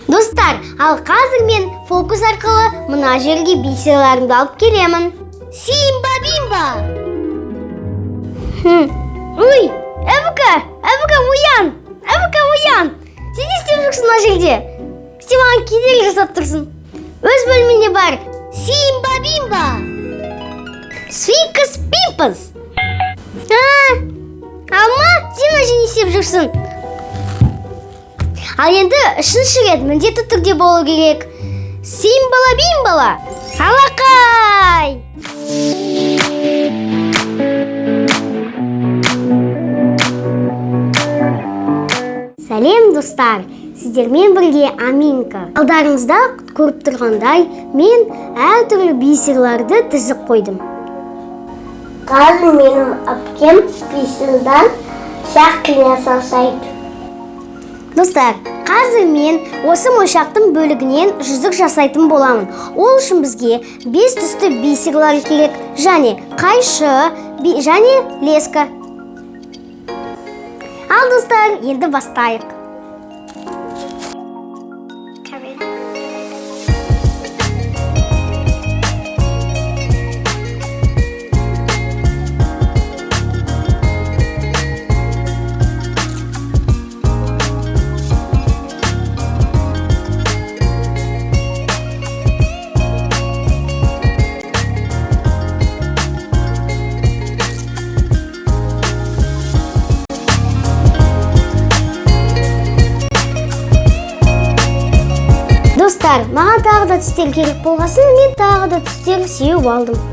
Достар, ал қазір мен фокус арқылы мына жерге бисерлерімді алып келемін. Симба-бимба! Ой, Эвка, оян! Оян! Сен не істеп жүрсің мына жерде? Сен маған кедергі жасап тұрсың. Өз бөлмеңе бар. Симба-бимба! Свикас-пимпас! Алма, сен мына жерде не істеп жүрсің? Ал енді үшінші рет міндетті түрде болу керек. Симбала-бимбала! Алақай! Сәлем, достар! Сіздермен бірге Аминка. Алдарыңызда көріп тұрғандай, мен әртүрлі бисерлерді тізіп қойдым. Қазір менің әпкем бисерден шақ жасайды. Достар, қазір мен осы мойшақтың бөлігінен жүзік жасайтын боламын. Ол үшін бізге 5 түсті бисерлер керек, және қайшы, және леска. Ал, достар, енді бастайық. Достар, маған тағы да түстер керек болғасын, мен тағы да түстер сеуіп алдым.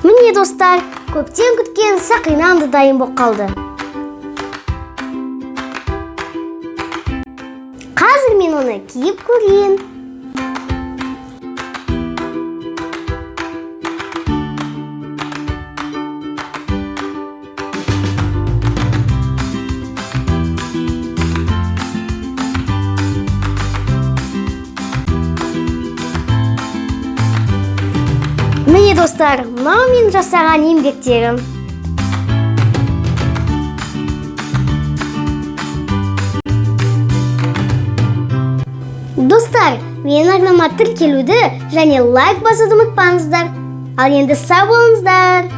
Міне, достар, көптен күткен сақинам да дайын болып қалды. Қазір мен оны киіп көрейін. Міне, достар, мынау мен жасаған еңбектерім. Достар, менің арнама тіркелуді және лайк басуды ұмытпаңыздар. Ал енді сау болыңыздар.